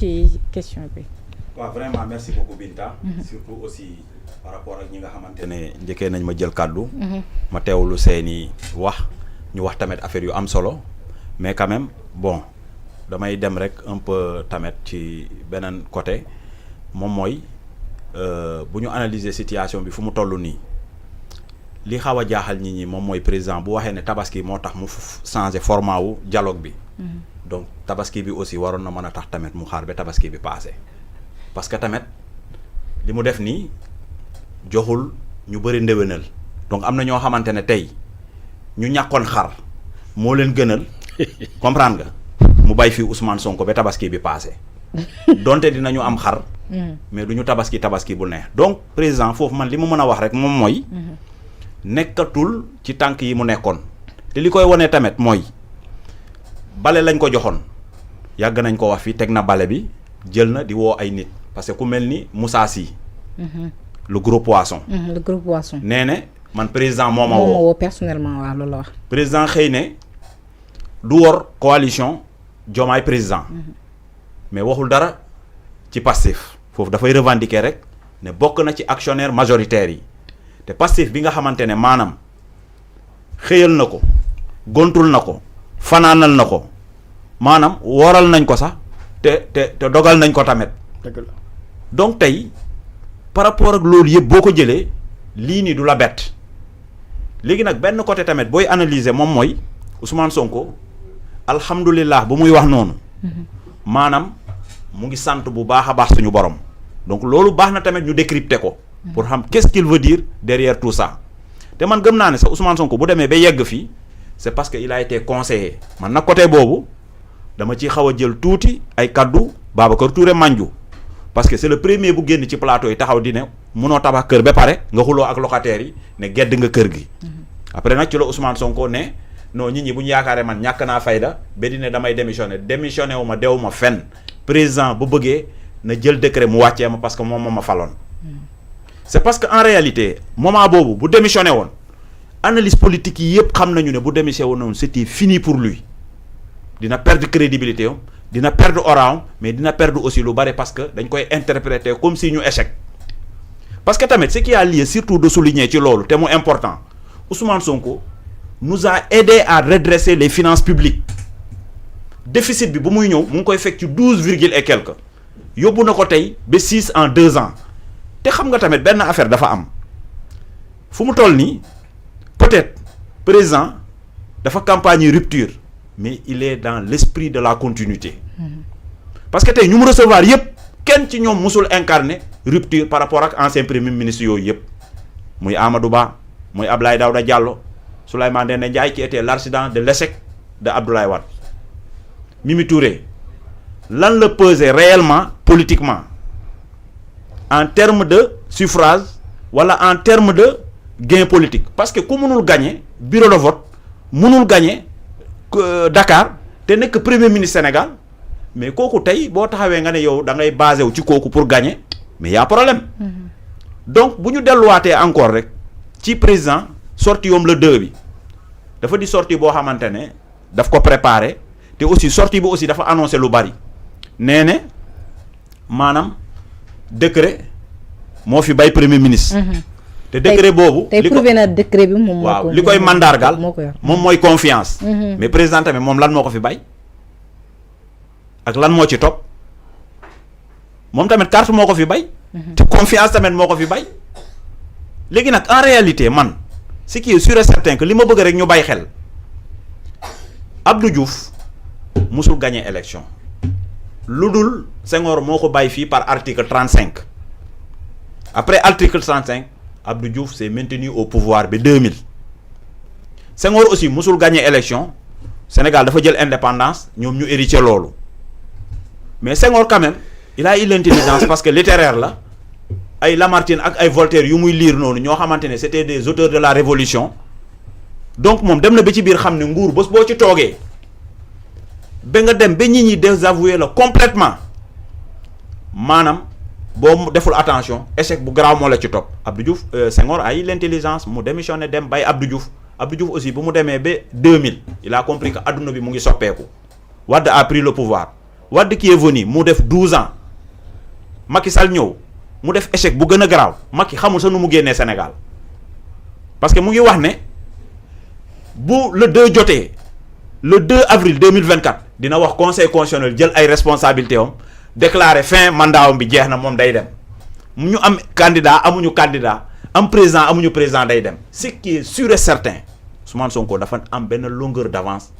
ci question bi. waaw vraiment merci beaucoup Binta. surtout aussi par rapport ak ñi nga xamante ne njëkkee nañ ma jël kàddu. ma teewlu seeni wax ñu wax tamit affaire yu am solo mais quand même bon damay dem rek un peu tamit ci beneen côté moom mooy bu ñu analyser situation bi fu mu toll nii li xaw a jaaxal nit ñi moom mooy président bu waxee ne tabaski moo tax mu changer format wu dialogue bi. donc tabaski bi aussi waroon na mën a tax tamit mu xaar ba tabaski bi passé parce que tamit li mu def nii joxul ñu bëri ndéwénal donc am na ñoo xamante ne tey ñu ñàkkoon xar moo leen gënal comprendre nga mu bàyyi fii Ousmane Sonko ba tabaski bi passé donte dinañu am xar mais du ñu tabaski bu neex donc président foofu man li mu mën a wax rek moom mooy nekkatul ci tànk yi mu nekkoon te li koy wone tamit mooy bale lañ ko joxoon yàgg nañ ko wax fii teg na bale bi jël na di woo ay nit parce que ku mel ni Moussa Sy le gros poisson le gros poisson nee ne man président moo ma woo personnellement waaw loolu la wax président xëy ne du wor coalition Diomaye président mais waxul dara ci Pastef foofu dafay revendiquer rek ne bokk na ci actionnaire majoritaire yi te Pastef bi nga xamante ne maanaam xëyal na ko gontul na ko fanaanal na ko maanaam woral nañ ko sax te dogal nañ ko tamit donc tey par rapport ak loolu yëpp boo ko jëlee lii nii du la bett léegi nag benn côté tamit booy analyser moom mooy Ousmane Sonko alhamdulilah bu muy wax noonu maanaam mu ngi sant bu baax a baax suñu borom donc loolu baax na tamit ñu décrypter ko pour xam qu'est-ce qu'il veut dire derrière tout ça te man gëm naa ne sax Ousmane Sonko bu demee ba yegg fii c'est parce que il a été conseillé man nag côté boobu dama ci xaw a jël tuuti ay kaddu Babacar Touré Mandiou parce que c'est le premier bu génn ci plateau yi taxaw di ne munoo tabax kër ba pare nga xuloo ak locataires yi ne gedd nga kër gi après nag ci la Ousmane Sonko ne non nit ñi bu ñu yaakaaree man ñàkk naa fayda ba di ne damay démissionné wu ma dew ma fenn président bu bëggee na jël décret mu wàccee ma parce que moom moo ma faloon c'est parce que en réalité moment boobu bu démissionné woon analyse politique yi yëpp xam nañu ne bu démissionné woon c'était fini pour lui dina perdre crédibilité am dina perdre aura mais dina perdre aussi lu bari parce que dañ koy interpréter comme si ñu échec parce que tamit ce qui a lieu surtout de souligner ci loolu te mu important Ousmane Sonko nous a aidé à redresser les finances publiques déficit bi bu muy ñëw mu ngi koy fekk ci 12 virgule et quelque yóbbu na ko tey ba 6 en 2 ans te xam nga tamit benn affaire dafa am fu mu toll nii peut-être président dafa campagne rupture mais il est dans l'esprit de la continuité parce que tey ñu mu recevoir yëpp kenn ci ñoom musul incarner rupture par rapport ak ancien premier ministre yooyu yëpp muy Amadou Ba muy Abdoulaye Daouda Diallo Souleymane Ndéné Ndiaye qui était l'artisan de l'échec de Abdoulaye Wade Mimi Touré lan la peser réellement politiquement en termes de suffrage wala en termes de gain politique parce que ku mënul gagner bureau de vote mënul gagner Dakar te nekk premier ministre Sénégal mais kooku tey boo taxawee nga ne yow da ngay basé wu ci kooku pour gagner mais y a problème donc bu ñu delluwaatee encore rek ci président sortie yoom le 2 bi dafa di sortie boo xamante ne daf ko préparer te aussi sortie bi aussi dafa annoncé lu bari nee ne maanaam décret moo fi bay premier ministre. te décret boobu. tey prouvé na décret bi moom. waaw li koy mandargaal moom mooy confiance. mais président tamit moom lan moo ko fi bay ak lan moo ci topp moom tamit carte moo ko fi bay. te confiance tamit moo ko fi bay. léegi nag en réalité man ce qui est sûr et certain que li ma bëgg rek ñu bàyyi xel Abdou Diouf musul gagner élection lu dul Senghor moo ko bàyyi fii par article 35 après article 35 Abdou Diouf s'est maintenu au pouvoir ba 2000 Senghor aussi musul gagner élection Sénégal dafa jël indépendance ñoom ñu hérité loolu mais Senghor quand même il a eu l'intelligence parce que littéraire la ay Lamartine ak ay Voltaire yu muy lire noonu ñoo xamante ne c'était des auteurs de la révolution donc moom dem na ba ci biir xam ne nguur bés boo ci toogee ba nga dem ba nit ñi désavouer la complètement maanaam boo deful attention échec bu garaaw moo la ci topp Abdou Diouf Senghor a eu l'intelligence mu démissionné dem bay Abdou Diouf aussi bu mu demee ba 2000 il a compris que adduna bi mu ngi soppeeku Wade a pris le pouvoir Wade qui est venu mu def 12 ans Macky Sall ñëw mu def échec bu gën a garaaw Macky xamul sa nu mu génnee Sénégal parce que mu ngi wax ne bu le 2 jotee le 2 avril 2024 dina wax conseil constitutionnel jël ay responsabilités am déclarer fin mandat am bi jeex na moom day dem mu ñu am candidat amuñu candidat am président amuñu président day dem ce qui est sûr et certain Ousmane Sonko dafa am benn longueur d'avance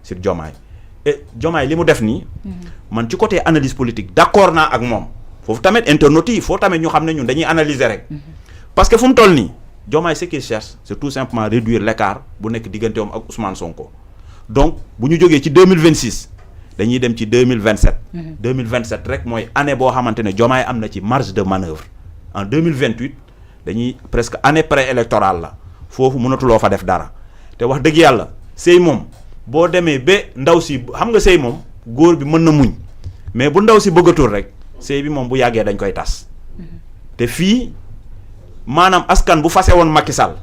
sur Diomaye et Diomaye li mu def nii man ci côté analyse politique d'accord naa ak moom foofu tamit internautes yi foo tamit ñu xam ne ñun dañuy analyser rek parce que fu mu toll nii Diomaye ce qu'il cherche c'est tout simplement réduire l'écart bu nekk digganteem ak Ousmane Sonko donc bu ñu jógee ci 2026 dañuy dem ci 2027 2027 rek mooy année boo xamante ne Diomaye am na ci marge de manœuvre en 2028 dañuy presque année préélectorale la foofu mënatuloo fa def dara te wax dëgg yàlla sëy moom boo demee ba ndaw si xam nga sëy moom góor bi mën na muñ mais bu ndaw si bëggatul rek sëy bi moom bu yàggee dañ koy tas te fii maanaam askan bu fase woon Macky Sall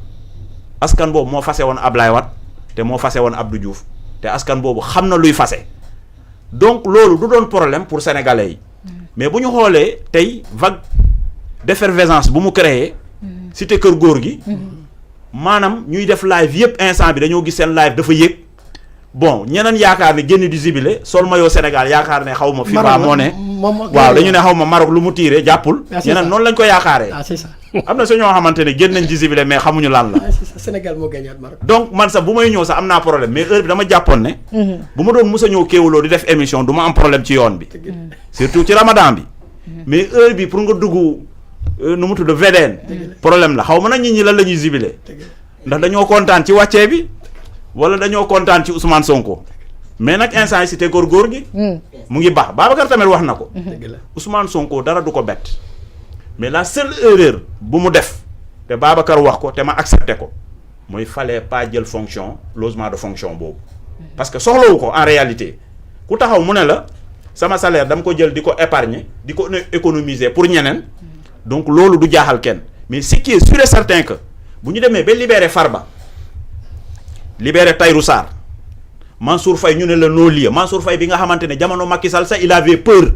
askan boobu moo fase woon Ablaye Wade te moo fase woon Abdou Diouf te askan boobu xam na luy fase donc loolu du doon problème pour sénégalais yi mais bu ñu xoolee tey vague d'effervescence bu mu créé cité kër góor gi maanaam ñuy def live yëpp instant bi dañoo gis seen live dafa yëg bon ñeneen yaakaar ne génn di zibilé sol maillot Sénégal yaakaar ne xaw ma FIFA moo ne waaw dañu ne xaw ma Maroc lu mu tiiree jàppul ñeneen noonu lañ ko yaakaaree c'est ça am na su ñoo xamante ne génn nañ di zibilé mais xamuñu lan la Sénégal moo gagné Maroc donc man sax bu may ñëw sax am naa problème mais heure bi dama jàppoon ne bu ma doon mos a ñëw Kéwoulo di def émission du ma am problème ci yoon bi surtout ci Ramadan bi mais heure bi pour nga dugg nu mu tudd VDN problème la xaw ma nag nit ñi lan la ñuy zibilé ndax dañoo kontaan ci wàccee bi wala dañoo kontaan ci Ousmane Sonko mais nag instant yi cité góor gi mu ngi baax Babacar tamit wax na ko Ousmane Sonko dara du ko bett mais la seule erreur bu mu def te Babacar wax ko te ma accepté ko mooy fallait pas jël fonction logement de fonction boobu parce que soxlawu ko en réalité ku taxaw mu ne la sama salaire dama ko jël di ko épargner di ko économiser pour ñeneen donc loolu du jaaxal kenn mais ce qui est sûr et certain que bu ñu demee ba libérer Farba libérer Tahirou Sarr Mansour Faye ñu ne la non-lieu Mansour Faye bi nga xamante ne jamono Macky Sall sax il avait peur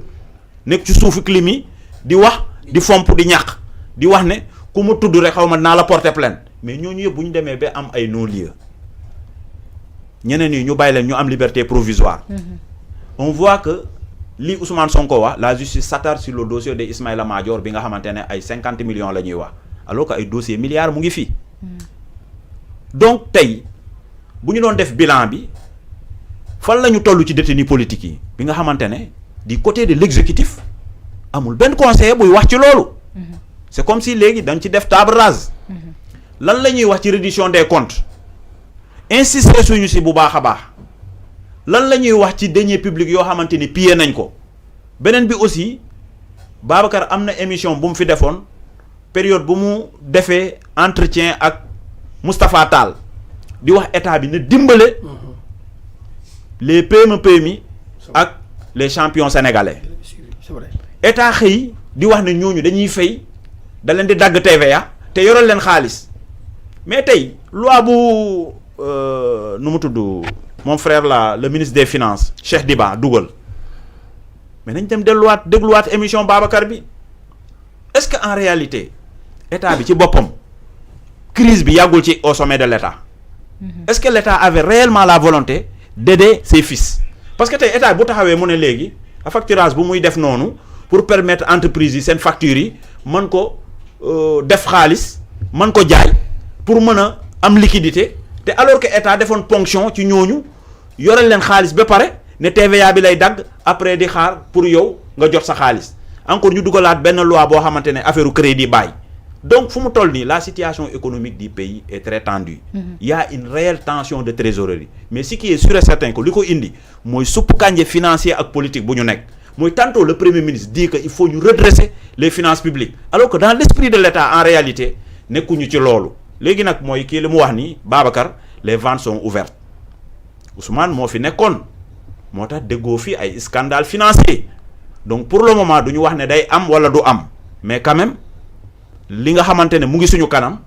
nekk ci suufu clim yi di wax di fomp di ñàq di wax ne ku mu tudd rek xaw ma naa la porter plainte mais ñooñu yëpp bu ñu demee ba am ay non-lieu ñeneen yi ñu bàyyi leen ñu am liberté provisoire on voit que li Ousmane Sonko wax la justice s'attarde sur le dossier de Ismaïla Madior bi nga xamante ne ay 50 millions la ñuy wax alors que ay dossier milliards mu ngi fii donc tey bu ñu doon def bilan bi fan la ñu toll ci détenus politiques yi bi nga xamante ne du côté de l'exécutif amul benn conseiller buy wax ci loolu c'est comme si léegi dañ ci def table rase lan la ñuy wax ci reddition des comptes insister suñu si bu baax a baax lan la ñuy wax ci deniers publics yoo xamante ni pillé nañ ko beneen bi aussi Babacar am na émission bu mu fi defoon période bu mu defee entretien ak Moustapha Tall di wax état bi na dimbale les PMI ak les champions sénégalais c'est vrai état xëy di wax ne ñooñu dañuy fay da leen di dagg TVA te yoral leen xaalis mais tey loi bu nu mu tudd mon frère là le ministre des finances Cheikh Diba dugal mais nañ dem dégluwaat émission Babacar bi est-ce que en réalité état bi ci boppam crise bi yàggul ci au sommet de l'état est-ce que l'état avait réellement la volonté d'aider ses fils parce que tey état bu taxawee mu ne léegi facturage bu muy def noonu pour permettre entreprise yi seen factures yi mën ko def xaalis mën ko jaay pour mën a am liquidité te alors que état defoon ponction ci ñooñu yoreel leen xaalis ba pare ne TVA bi lay dagg après di xaar pour yow nga jot sa xaalis encore ñu dugalaat benn loi boo xamante ne affaire crédit bail donc fu mu toll nii la situation économique du pays est très tendue. Il y a une réelle tension de trésorerie mais ce qui est sûr et certain que li ko indi mooy suppu kànje financier ak politique bu ñu nekk mooy tantôt le premier ministre dit que il faut ñu redresser les finances publiques alors que dans l'esprit de l'État en réalité nekkuñu ci loolu léegi nag mooy kii li mu wax nii Babacar les ventes sont ouvertes Ousmane moo fi nekkoon moo tax déggoo fi ay scandale financier donc pour le moment du ñu wax ne day am wala du am mais quand même li nga xamante ne mu ngi suñu kanam